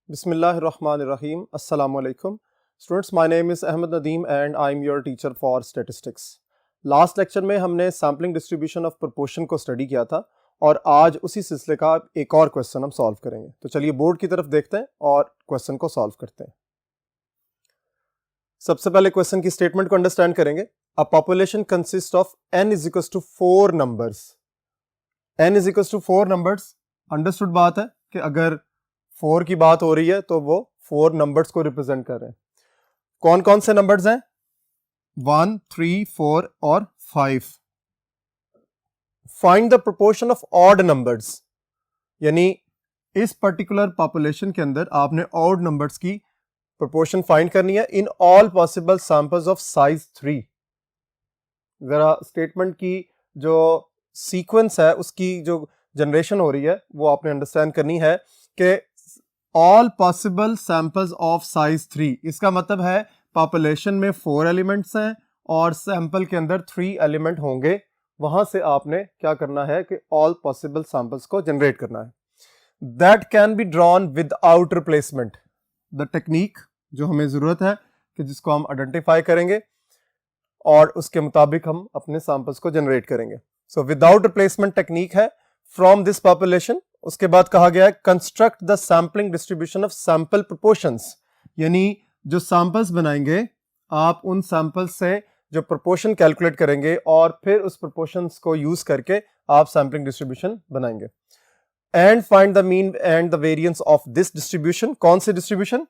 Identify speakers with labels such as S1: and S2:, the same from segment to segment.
S1: Bismillahirrahmanirrahim. Assalamu alaikum. Students, my name is Ahmed Nadeem and I am your teacher for statistics. Last lecture में हमने sampling distribution of proportion को study किया था और आज उसी सिलसिले का एक और क्वेश्चन हम सॉल्व करेंगे। तो चलिए बोर्ड की तरफ देखते हैं और क्वेश्चन को सॉल्व करते हैं। सबसे पहले क्वेश्चन की स्टेटमेंट को अंडरस्टैंड करेंगे। A population consist of n is equals to 4 numbers. n is equals to 4 numbers. Understood बात है कि अगर 4 की बात हो रही है तो वो 4 नंबर्स को रिप्रेजेंट कर रहे हैं। कौन कौन से नंबर्स हैं? 1, 3, 4 और 5। Find the proportion of odd numbers, यानी इस पर्टिकुलर पॉपुलेशन के अंदर आपने ऑड नंबर्स की प्रोपोर्शन फाइंड करनी है in all possible samples of size 3। जरा स्टेटमेंट की जो सीक्वेंस है उसकी जो जनरेशन हो रही है वो आपने अंडरस्टैंड करनी है कि all possible samples of size 3, इसका मतलब है पॉपुलेशन में 4 एलिमेंट्स हैं और सैंपल के अंदर 3 एलिमेंट होंगे। वहां से आपने क्या करना है कि ऑल पॉसिबल सैंपल्स को जनरेट करना है। That can be drawn without replacement. The technique जो हमें जरूरत है कि जिसको हम आइडेंटिफाई करेंगे और उसके मुताबिक हम अपने सैंपल्स को जनरेट करेंगे। सो विदाउट रिप्लेसमेंट टेक्निक है फ्रॉम दिस पॉपुलेशन। उसके बाद कहा गया है construct the sampling distribution of sample proportions, यानी जो सैंपल्स बनाएंगे आप उन सैंपल्स से जो प्रोपोर्शन कैलकुलेट करेंगे और फिर उस प्रोपोर्शंस को यूज करके आप सैम्पलिंग डिस्ट्रीब्यूशन बनाएंगे। And find the mean and the variance of this distribution. कौन सी डिस्ट्रीब्यूशन?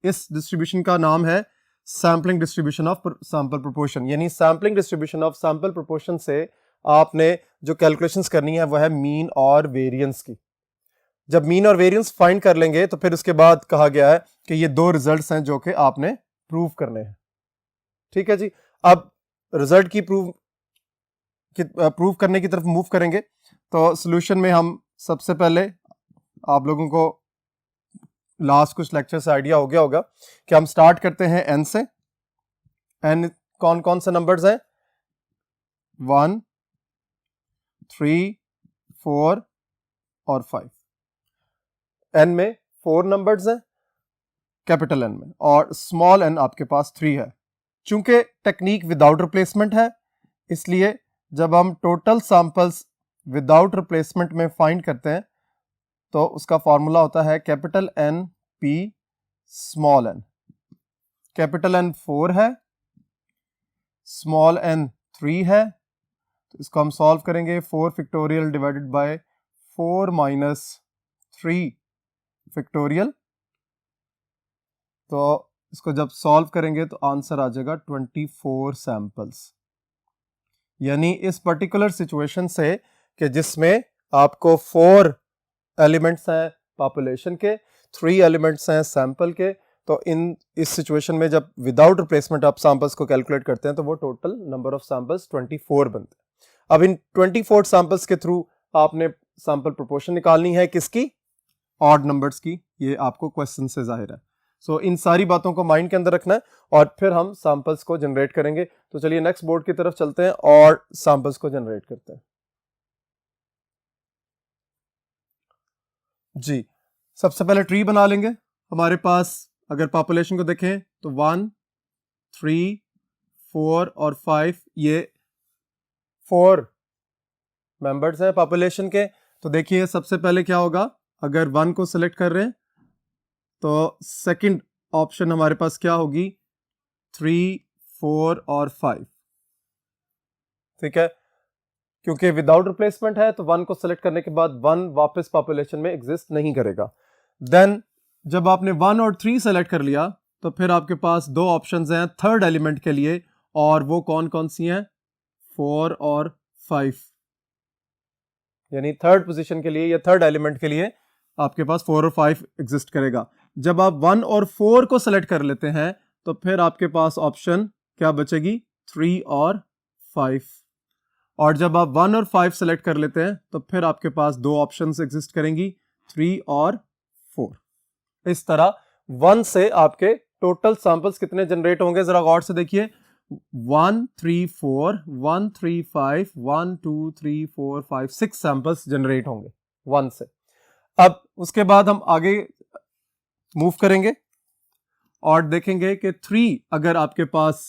S1: इस डिस्ट्रीब्यूशन का नाम है sampling distribution of sample proportion, यानी sampling distribution of sample proportion से आपने जो कैलकुलेशंस करनी है वह है मीन और वेरिएंस की। जब मीन और वेरिएंस फाइंड कर लेंगे तो फिर उसके बाद कहा गया है कि ये 2 रिजल्ट्स हैं जो कि आपने प्रूव करने हैं। ठीक है जी। अब रिजल्ट की प्रूव करने की तरफ मूव करेंगे। तो सॉल्यूशन में हम सबसे पहले, आप लोगों को लास्ट कुछ लेक्चर से आइडिया हो गया होगा कि हम स्टार्ट करते हैं n से। n कौन कौन से नंबर्स हैं? 1, 3, 4 और 5। n में 4 नंबर्स हैं कैपिटल n में, और स्मॉल n आपके पास 3 है। चूंकि टेक्निक विदाउट रिप्लेसमेंट है, इसलिए जब हम टोटल सैंपल्स विदाउट रिप्लेसमेंट में फाइंड करते हैं तो उसका फॉर्मूला होता है capital N P small n। Capital N 4 है, स्मॉल n 3 है, तो इसको हम सॉल्व करेंगे। 4 factorial divided by 4 minus 3 factorial. तो इसको जब सॉल्व करेंगे तो आंसर आ जाएगा 24 सैंपल्स। यानी इस पर्टिकुलर सिचुएशन से कि जिसमें आपको 4 एलिमेंट्स हैं पॉपुलेशन के, 3 एलिमेंट्स हैं सैंपल के, तो इस सिचुएशन में जब विदाउट रिप्लेसमेंट आप सैंपल्स को कैलकुलेट करते हैं तो वो टोटल नंबर ऑफ सैंपल्स 24 बनते हैं। अब इन 24 सैंपल्स के थ्रू आपने सैंपल प्रोपोर्शन निकालनी है किसकी? ऑड नंबर्स की। ये आपको क्वेश्चन से जाहिर है। सो इन सारी बातों को माइंड के अंदर रखना है और फिर हम सैंपल्स को जनरेट करेंगे। तो चलिए नेक्स्ट बोर्ड की तरफ चलते हैं और सैंपल्स को जनरेट करते हैं। जी, सबसे पहले ट्री बना लेंगे। हमारे पास अगर पॉपुलेशन को देखें तो 1, 3, 4 और 5, ये 4 मेंबर्स हैं पॉपुलेशन के। तो देखिए सबसे पहले क्या होगा, अगर 1 को सिलेक्ट कर रहे हैं तो सेकंड ऑप्शन हमारे पास क्या होगी? 3, 4 और 5। ठीक है, क्योंकि विदाउट रिप्लेसमेंट है तो 1 को सिलेक्ट करने के बाद 1 वापस पॉपुलेशन में एग्जिस्ट नहीं करेगा। देन जब आपने 1 और 3 सेलेक्ट कर लिया तो फिर आपके पास 2 ऑप्शंस हैं थर्ड एलिमेंट के लिए, और वो कौन कौन सी हैं? 4 और 5। यानी थर्ड पोजीशन के लिए या थर्ड एलिमेंट के लिए आपके पास 4 और 5 एग्जिस्ट करेगा। जब आप 1 और 4 को सेलेक्ट कर लेते हैं तो फिर आपके पास ऑप्शन क्या बचेगी? 3 और 5। और जब आप 1 और 5 सेलेक्ट कर लेते हैं तो फिर आपके पास 2 ऑप्शंस एग्जिस्ट करेंगी, 3 और 4। इस तरह 1 से आपके टोटल सैंपल्स कितने जनरेट होंगे? जरा गौर से देखिए। 1 3 4 1 3 5 1 2 3 4 5 6 सैंपल्स जनरेट होंगे 1 से। अब उसके बाद हम आगे मूव करेंगे और देखेंगे कि 3 अगर आपके पास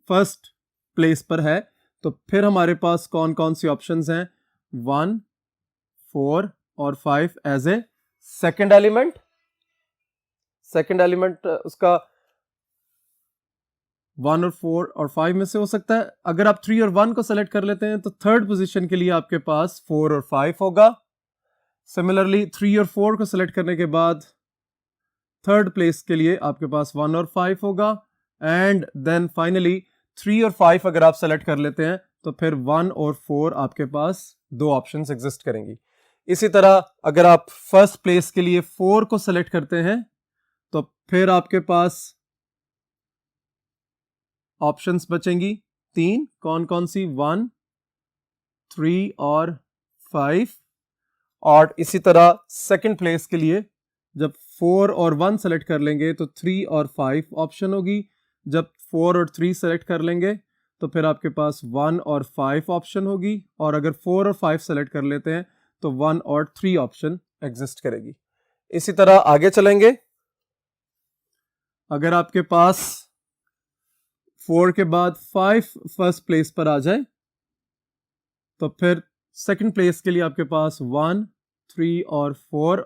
S1: फर्स्ट प्लेस पर है तो फिर हमारे पास कौन कौन सी ऑप्शंस हैं, 1, 4 और 5 as a second element. Second element उसका 1 और 4 और 5 में से हो सकता है। अगर आप 3 और 1 को सेलेक्ट कर लेते हैं तो थर्ड पोजीशन के लिए आपके पास 4 और 5 होगा। सिमिलरली 3 और 4 को सेलेक्ट करने के बाद थर्ड प्लेस के लिए आपके पास 1 और 5 होगा। एंड देन फाइनली 3 और 5 अगर आप सेलेक्ट कर लेते हैं तो फिर 1 और 4 आपके पास दो ऑप्शंस एग्जिस्ट करेंगी। इसी तरह अगर आप फर्स्ट प्लेस के लिए 4 को सेलेक्ट करते हैं तो फिर आपके पास ऑप्शंस बचेंगी 3, कौन कौन सी, 1, 3 और 5। और इसी तरह सेकंड प्लेस के लिए जब 4 और 1 सेलेक्ट कर लेंगे तो 3 और 5 ऑप्शन होगी। जब 4 और 3 सेलेक्ट कर लेंगे तो फिर आपके पास 1 और 5 ऑप्शन होगी। और अगर 4 और 5 सेलेक्ट कर लेते हैं तो 1 और 3 ऑप्शन एग्जिस्ट करेगी। इसी तरह आगे चलेंगे। अगर आपके पास 4 के बाद 5 फर्स्ट प्लेस पर आ जाए तो फिर सेकंड प्लेस के लिए आपके पास 1, 3 और 4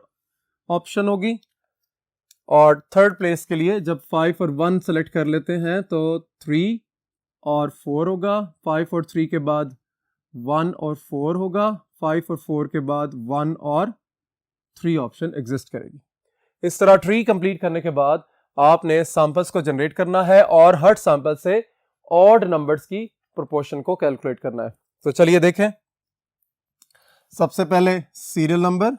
S1: ऑप्शन होगी। और थर्ड प्लेस के लिए जब 5 और 1 सेलेक्ट कर लेते हैं तो 3 और 4 होगा। 5 और 3 के बाद 1 और 4 होगा। 5 और 4 के बाद 1 और 3 ऑप्शन एग्जिस्ट करेगी। इस तरह ट्री कंप्लीट करने के बाद आपने सैंपल्स को जनरेट करना है और हर सैंपल से ऑड नंबर्स की प्रोपोर्शन को कैलकुलेट करना है। तो चलिए देखें। सबसे पहले सीरियल नंबर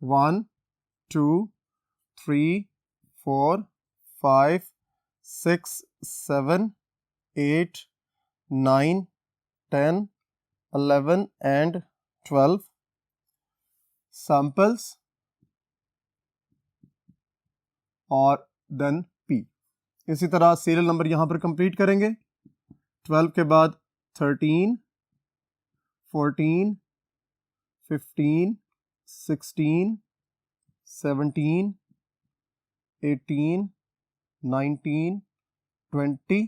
S1: 1, 2, 3, 4, 5, 6, 7, 8, 9, 10, 11 and 12 samples और देन P। इसी तरह सीरियल नंबर यहां पर कंप्लीट करेंगे। 12 के बाद 13, 14, 15, 16, 17, 18, 19, 20,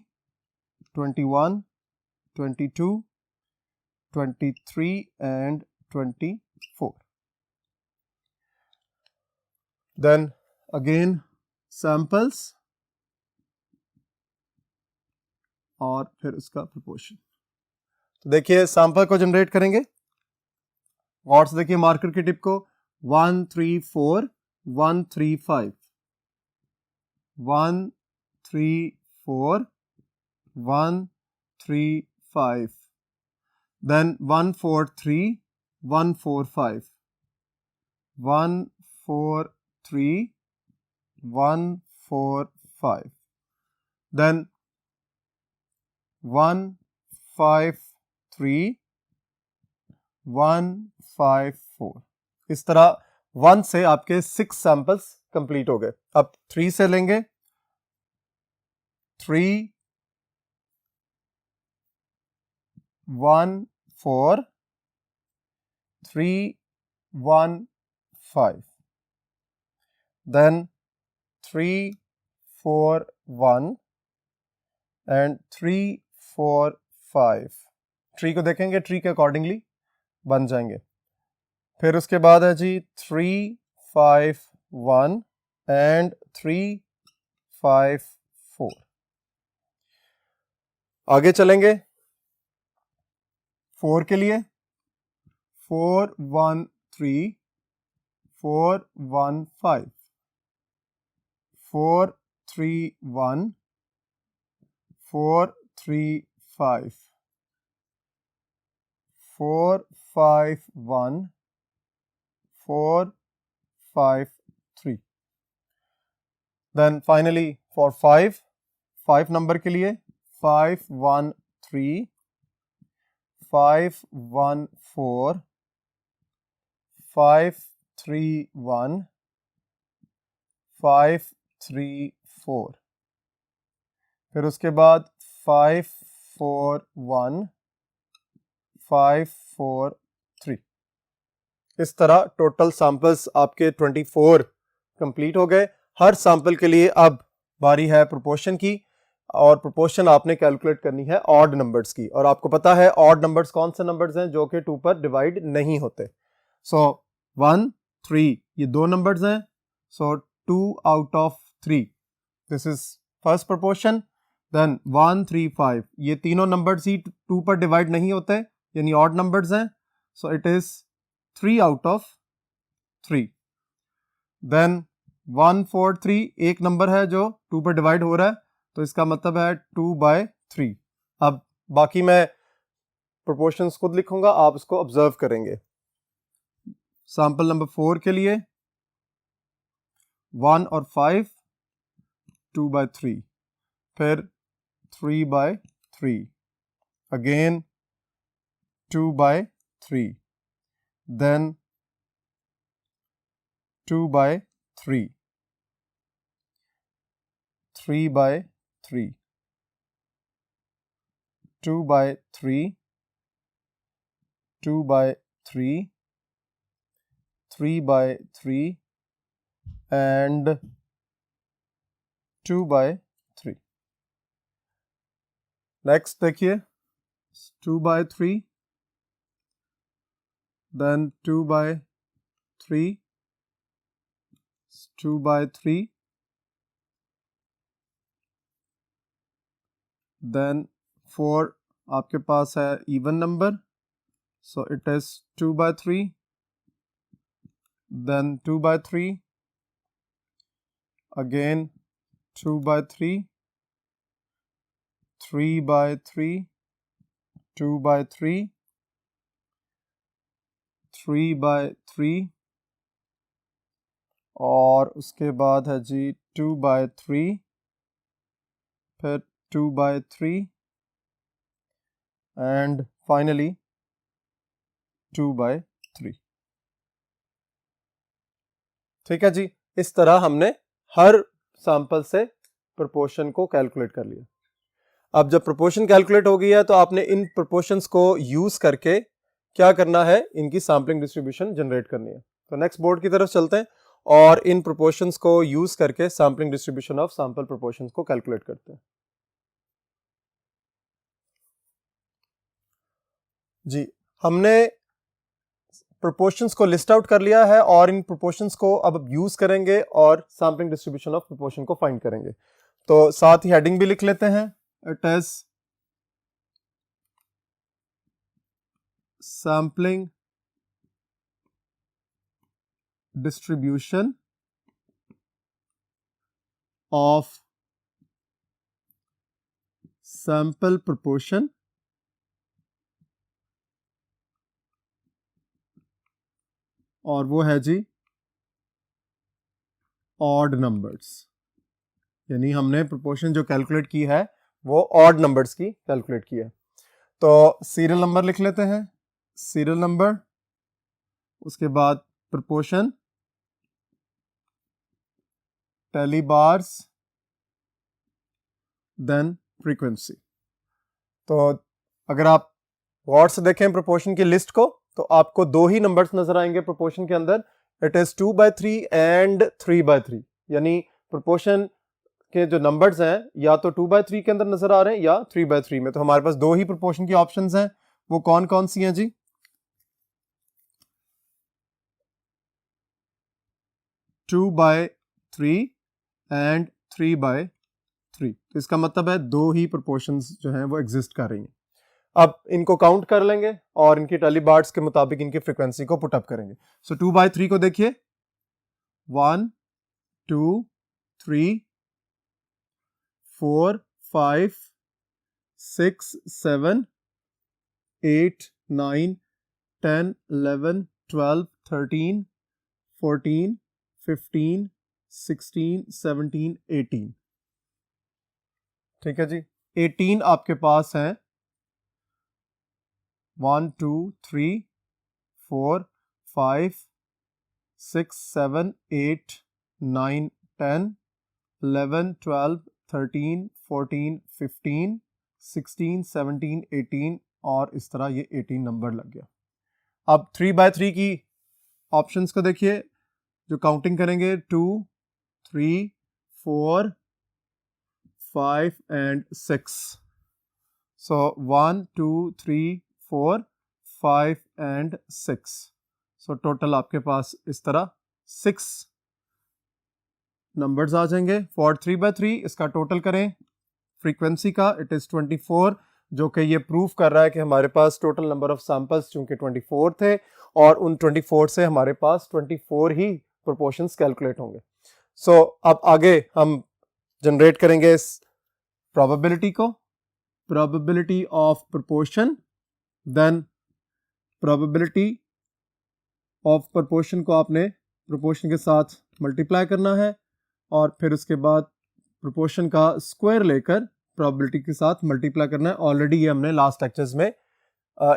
S1: 21, 22, 23 and 24. Then again samples और फिर उसका प्रोपोर्शन। तो देखिए सैंपल को जनरेट करेंगे और देखिए मार्कर की टिप को 1, 3, 4, 1, 3, 5, 1, 3, 4, 1, 3, 5, then 1, 4, 3, 1, 4, 5, 1, 4, 3, 1, 4, 5, then 1, 5, 3, 1, 5, 4। इस तरह 1 से आपके 6 सैंपल्स कंप्लीट हो गए। अब 3 से लेंगे 3, 1, 4, 3, 1, 5, then 3, 4, 1 and 3, 4, 5। ट्री को देखेंगे, ट्री के अकॉर्डिंगली बन जाएंगे। फिर उसके बाद है जी 3, 5, 1 and 3, 5, 4। आगे चलेंगे 4 के लिए 4, 1, 3, 4, 1, 5, 4, 3, 1, 4, 3, 5, 4, 5, 1, 4, 5, 3। Then finally for 5 नंबर के लिए 5, 1, 3, 5, 1, 4, 5, 3, 1, 5, 3, 4। फिर उसके बाद 5, 4, 1, 5, 4, 3। इस तरह टोटल सैंपल्स आपके 24 कंप्लीट हो गए। हर सैंपल के लिए अब बारी है प्रोपोर्शन की, और प्रोपोर्शन आपने कैलकुलेट करनी है ऑड नंबर्स की। और आपको पता है ऑड नंबर्स कौन से नंबर्स हैं जो कि 2 पर डिवाइड नहीं होते। सो 1 3 ये दो नंबर्स हैं, so 2 out of 3 this is first proportion. Then 1 3 5 ये तीनों नंबर्स ही 2 पर डिवाइड नहीं होते, यानी ऑड नंबर्स हैं, so it is 3 out of 3। Then 1 4 3 एक नंबर है जो 2 पर डिवाइड हो रहा है, तो इसका मतलब है 2/3। अब बाकी मैं प्रोपोर्शंस खुद लिखूंगा, आप इसको ऑब्जर्व करेंगे। सैंपल नंबर 4 के लिए 1 और 5 2/3, फिर 3/3, अगेन 2/3, देन 2/3, 3/3, 2/3, 2/3, 3/3 and 2/3। नेक्स्ट देखिए 2/3, then 2/3, 2/3, then 4 आपके पास है even number, so it is 2/3, then 2/3, again 2/3, 3/3, 2/3, 3/3, और उसके बाद है जी 2/3, फिर 2/3 एंड फाइनली 2/3। ठीक है जी, इस तरह हमने हर सैंपल से प्रोपोर्शन को कैलकुलेट कर लिया। अब जब प्रोपोर्शन कैलकुलेट हो गई है तो आपने इन प्रोपोर्शंस को यूज करके क्या करना है, इनकी सैम्पलिंग डिस्ट्रीब्यूशन जनरेट करनी है। तो नेक्स्ट बोर्ड की तरफ चलते हैं और इन प्रोपोर्शंस को यूज करके sampling distribution of sample proportions को कैलकुलेट करते हैं। जी, हमने प्रोपोर्शंस को लिस्ट आउट कर लिया है और इन प्रोपोर्शंस को अब यूज करेंगे और सैम्पलिंग डिस्ट्रीब्यूशन ऑफ प्रोपोर्शन को फाइंड करेंगे। तो साथ ही हेडिंग भी लिख लेते हैं, it is sampling distribution of sample proportion और वो है जी ऑड नंबर्स, यानी हमने प्रोपोर्शन जो कैलकुलेट की है वो ऑड नंबर्स की कैलकुलेट की है। तो सीरियल नंबर लिख लेते हैं, सीरियल नंबर, उसके बाद proportion, tally bars, then frequency. तो अगर आप गौर से देखें प्रोपोर्शन की लिस्ट को तो आपको दो ही नंबर्स नजर आएंगे प्रोपोर्शन के अंदर, इट इज 2/3 एंड 3/3, यानी प्रोपोर्शन के जो नंबर्स हैं या तो 2/3 के अंदर नजर आ रहे हैं या 3/3 में। तो हमारे पास दो ही प्रोपोर्शन की ऑप्शंस हैं, वो कौन कौन सी हैं जी? 2/3 एंड 3/3। तो इसका मतलब है दो ही प्रोपोर्शंस जो हैं वो एग्जिस्ट कर रही हैं। अब इनको काउंट कर लेंगे और इनकी टेली बार्ट्स के मुताबिक इनकी फ्रीक्वेंसी को पुटअप करेंगे। सो 2/3 को देखिए, 1 2 3 4 5 6 7 8 9 10 11 12 13 14 15 16 17 18। ठीक है जी, 18 आपके पास हैं, 1 2 3 4 5 6 7 8 9 10 11 12 13 14 15 16 17 18 और इस तरह ये 18 नंबर लग गया। अब 3/3 की ऑप्शंस को देखिए, जो काउंटिंग करेंगे 2, 3, 4, 5 and 6. So 1, 2, 3, 4, 5 and 6. So total आपके पास इस तरह 6 नंबर्स आ जाएंगे. फॉर 3/3 इसका टोटल करें फ्रीक्वेंसी का, इट इज़ 24, जो कि ये प्रूफ कर रहा है कि हमारे पास टोटल नंबर ऑफ सैंपल्स चूंकि 24 थे और उन 24 से हमारे पास 24 ही प्रोपोर्शंस कैलकुलेट होंगे. सो अब आगे हम जनरेट करेंगे इस प्रोबेबिलिटी को, probability of proportion, then probability of proportion को आपने प्रोपोर्शन के साथ मल्टीप्लाई करना है और फिर उसके बाद प्रोपोर्शन का स्क्वायर लेकर प्रोबेबिलिटी के साथ मल्टीप्लाई करना है. ऑलरेडी ये हमने लास्ट लेक्चर्स में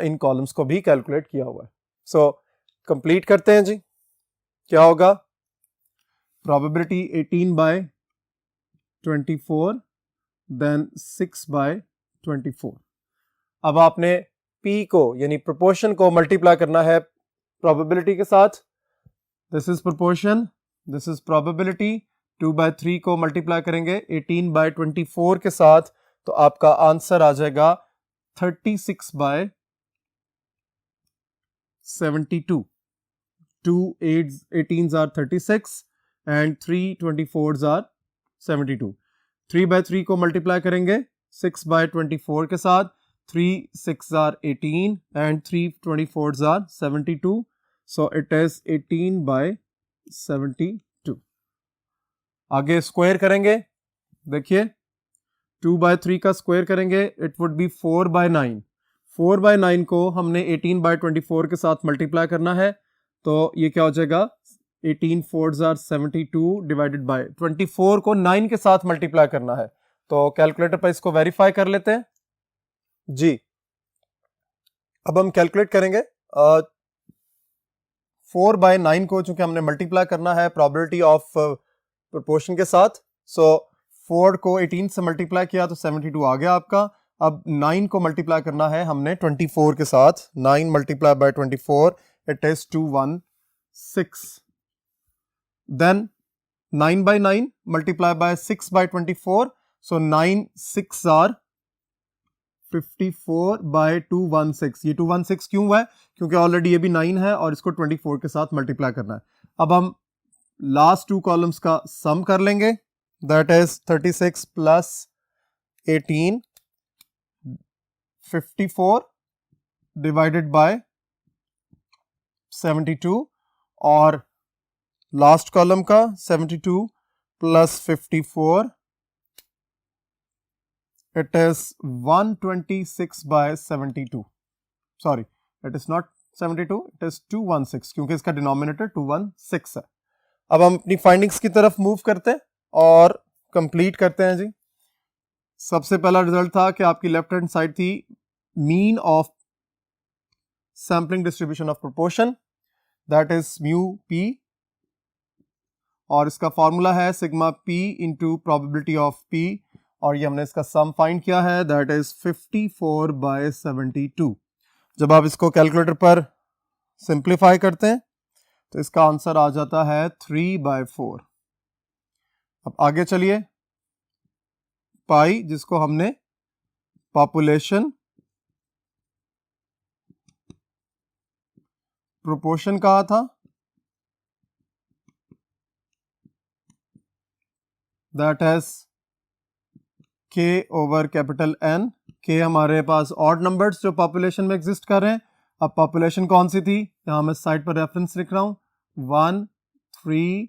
S1: इन कॉलम्स को भी कैलकुलेट किया हुआ है. सो कंप्लीट करते हैं जी. क्या होगा? Probability 18/24 then 6/24. अब आपने P को यानी प्रोपोर्शन को मल्टीप्लाई करना है प्रोबेबिलिटी के साथ. This is proportion, this is probability. 2/3 को मल्टीप्लाई करेंगे 18/24 के साथ तो आपका आंसर आ जाएगा 36/72. 2 18s are 36 and 3 24s are 72. 3/3 को मल्टीप्लाई करेंगे 6/24 के साथ. 3 6 are 18 and 3 24s are 72. So it is 18/72. आगे स्क्वायर करेंगे. देखिए 2/3 का स्क्वायर करेंगे, इट वुड बी 4/9. 4/9 को हमने 18/24 के साथ मल्टीप्लाई करना है तो ये क्या हो जाएगा? 18 4s are 72 डिवाइडेड बाय 24 को 9 के साथ मल्टीप्लाई करना है. तो कैलकुलेटर पर इसको वेरीफाई कर लेते हैं जी. अब हम कैलकुलेट करेंगे 4/9 को, चूंकि हमने मल्टीप्लाई करना है प्रोबेबिलिटी ऑफ प्रोपोर्शन के साथ. सो 4 को 18 से मल्टीप्लाई किया तो 72 आ गया आपका. अब 9 को मल्टीप्लाई करना है हमने 24 के साथ. 9 multiply by 24 it is 216. Then 9/9 multiply by 6/24. So 9 6 are 54/216. ये 216 क्यों हुआ है? क्योंकि ऑलरेडी ये भी 9 है और इसको 24 के साथ मल्टीप्लाई करना है. अब हम लास्ट 2 कॉलम्स का सम कर लेंगे, that is 36 plus 18 54 divided by 72 और लास्ट कॉलम का 72 plus 54 it is 126/72. Sorry, it is not 72, it is 216 क्योंकि इसका डिनोमिनेटर 216 है. अब हम अपनी फाइंडिंग्स की तरफ मूव करते हैं और कंप्लीट करते हैं जी. सबसे पहला रिजल्ट था कि आपकी लेफ्ट हैंड साइड थी mean of sampling distribution of proportion, that is mu P, और इसका फॉर्मूला है sigma P into probability of P, और ये हमने इसका सम फाइंड किया है, दैट इज 54/72. जब आप इसको कैलकुलेटर पर सिंप्लीफाई करते हैं तो इसका आंसर आ जाता है 3/4. अब आगे चलिए, पाई जिसको हमने पॉपुलेशन प्रोपोर्शन कहा था, that has K over capital N. K हमारे पास ऑड नंबर्स जो पॉपुलेशन में एग्जिस्ट कर रहे हैं. अब पॉपुलेशन कौन सी थी? यहाँ मैं साइड पर रेफरेंस लिख रहा हूँ. 1 3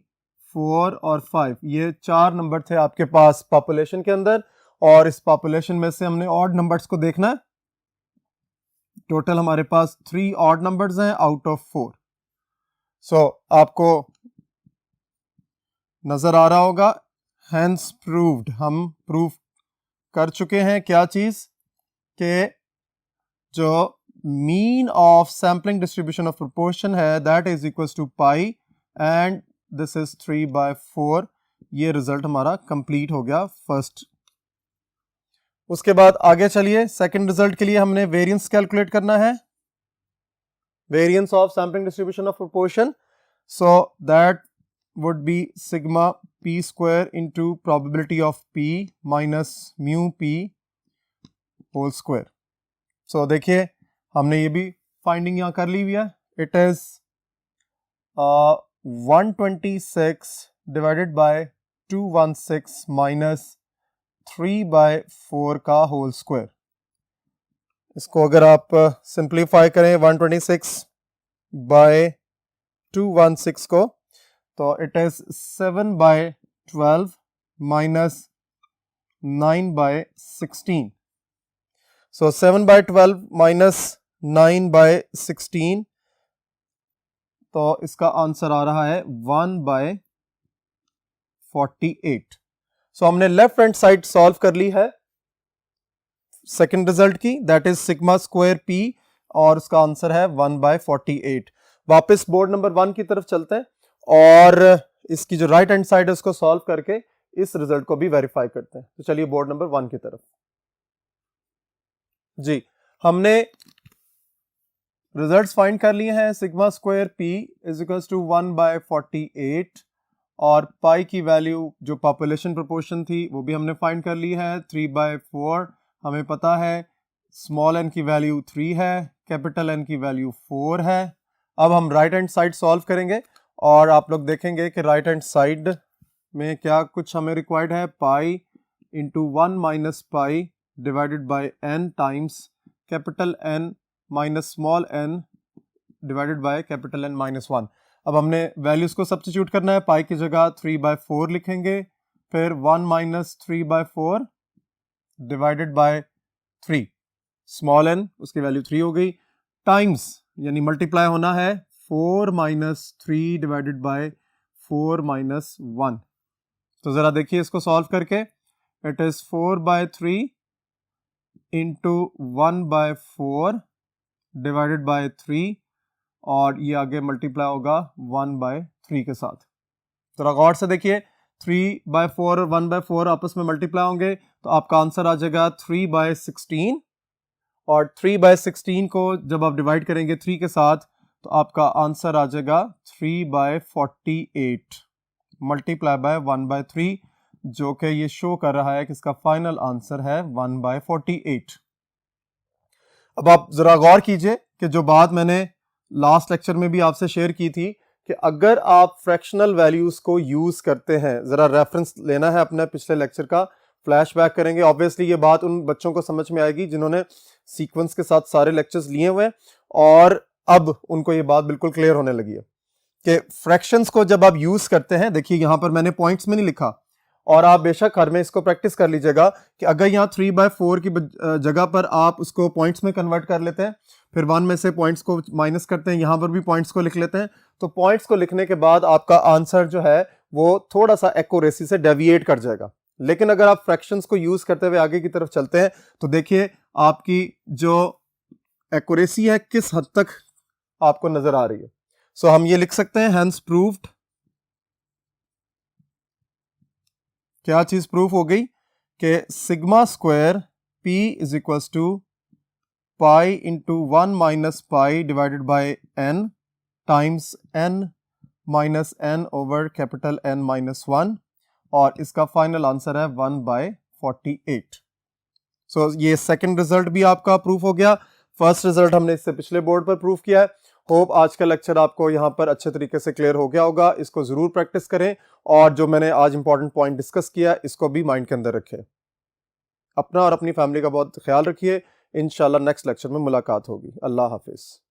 S1: 4 और 5, ये 4 नंबर थे आपके पास पॉपुलेशन के अंदर, और इस पॉपुलेशन में से हमने ऑड नंबर्स को देखना है. टोटल हमारे पास 3 ऑड नंबर्स हैं आउट ऑफ 4. सो आपको नजर आ रहा होगा, हेंस प्रूव्ड, हम प्रूव कर चुके हैं क्या चीज, के जो mean of sampling distribution of proportion है that is equals to pi and this is 3/4. ये रिजल्ट हमारा कंप्लीट हो गया फर्स्ट. उसके बाद आगे चलिए, सेकंड रिजल्ट के लिए हमने वेरिएंस कैलकुलेट करना है, variance of sampling distribution of proportion. So that would be sigma p square into probability of p minus mu p whole square. So देखिए हमने ये भी फाइंडिंग यहाँ कर ली हुई है. It is 126 divided by 216 minus 3/4 का होल स्क्वायर. इसको अगर आप सिंप्लीफाई करें 126 बाय 216 को, तो it is 7/12 minus 9/16. So 7/12 minus 9/16, तो इसका आंसर आ रहा है 1/48. सो हमने लेफ्ट हैंड साइड सॉल्व कर ली है सेकंड रिजल्ट की, that is sigma square P, और उसका आंसर है 1/48. वापस बोर्ड नंबर 1 की तरफ चलते हैं और इसकी जो राइट हैंड साइड है उसको सॉल्व करके इस रिजल्ट को भी वेरीफाई करते हैं. तो चलिए बोर्ड नंबर 1 की तरफ. जी, हमने रिजल्ट्स फाइंड कर लिए हैं. Sigma square p is equals to 1/48 और पाई की वैल्यू जो पॉपुलेशन प्रोपोर्शन थी वो भी हमने फाइंड कर ली है 3/4. हमें पता है स्मॉल एन की वैल्यू 3 है, कैपिटल एन की वैल्यू 4 है. अब हम राइट हैंड साइड सॉल्व करेंगे और आप लोग देखेंगे कि राइट हैंड साइड में क्या कुछ हमें रिक्वायर्ड है. Pi into 1 minus pi divided by n times capital n minus small n divided by capital n minus 1. अब हमने वैल्यूज को सब्स्टिट्यूट करना है. पाई की जगह 3/4 लिखेंगे, फिर 1 minus 3/4 divided by 3, small n उसकी वैल्यू 3 हो गई, टाइम्स यानी मल्टीप्लाई होना है 4 माइनस 3 डिवाइडेड बाय 4 माइनस 1. तो जरा देखिए इसको सॉल्व करके, it is 4/3 into 1/4 divided by 3 और ये आगे मल्टीप्लाई होगा 1/3 के साथ. तो गौर से देखिए 3/4 और 1/4 आपस में मल्टीप्लाई होंगे तो आपका आंसर आ जाएगा 3/16, और 3/16 को जब आप डिवाइड करेंगे 3 के साथ तो आपका आंसर आ जाएगा 3/48 मल्टीप्लाई बाय 1/3, जो कि ये शो कर रहा है कि इसका फाइनल आंसर है 1/48. अब आप जरा गौर कीजिए कि जो बात मैंने लास्ट लेक्चर में भी आपसे शेयर की थी कि अगर आप फ्रैक्शनल वैल्यूज को यूज करते हैं, जरा रेफरेंस लेना है अपने पिछले लेक्चर का, फ्लैशबैक करेंगे. ऑब्वियसली ये बात उन बच्चों को समझ में आएगी जिन्होंने सीक्वेंस के साथ सारे लेक्चर्स लिए हुए हैं और अब उनको ये बात बिल्कुल क्लियर होने लगी है कि फ्रैक्शंस को जब आप यूज करते हैं, देखिए यहां पर मैंने पॉइंट्स में नहीं लिखा और आप बेशक घर में इसको प्रैक्टिस कर लीजिएगा कि अगर यहाँ 3/4 की जगह पर आप उसको पॉइंट्स में कन्वर्ट कर लेते हैं, फिर 1 में से पॉइंट्स को माइनस करते हैं, यहाँ पर भी पॉइंट्स को लिख लेते हैं, तो पॉइंट्स को लिखने के बाद आपका आंसर जो है वो थोड़ा सा एक्यूरेसी से डेविएट कर जाएगा. लेकिन अगर आप फ्रैक्शंस को यूज करते हुए आगे की तरफ चलते हैं तो देखिए आपकी जो एक्यूरेसी है किस हद तक आपको नजर आ रही है. सो हम ये लिख सकते हैं हेंस प्रूव्ड. क्या चीज प्रूफ हो गई कि sigma square p is equals to pi into 1 minus pi divided by n times n minus n over capital N minus 1, और इसका फाइनल आंसर है 1/48. सो ये सेकंड रिजल्ट भी आपका प्रूफ हो गया. फर्स्ट रिजल्ट हमने इससे पिछले बोर्ड पर प्रूफ किया है. होप आज का लेक्चर आपको यहाँ पर अच्छे तरीके से क्लियर हो गया होगा. इसको जरूर प्रैक्टिस करें और जो मैंने आज इंपॉर्टेंट पॉइंट डिस्कस किया इसको भी माइंड के अंदर रखें. अपना और अपनी फैमिली का बहुत ख्याल रखिए. इंशाल्लाह नेक्स्ट लेक्चर में मुलाकात होगी. अल्लाह हाफिज.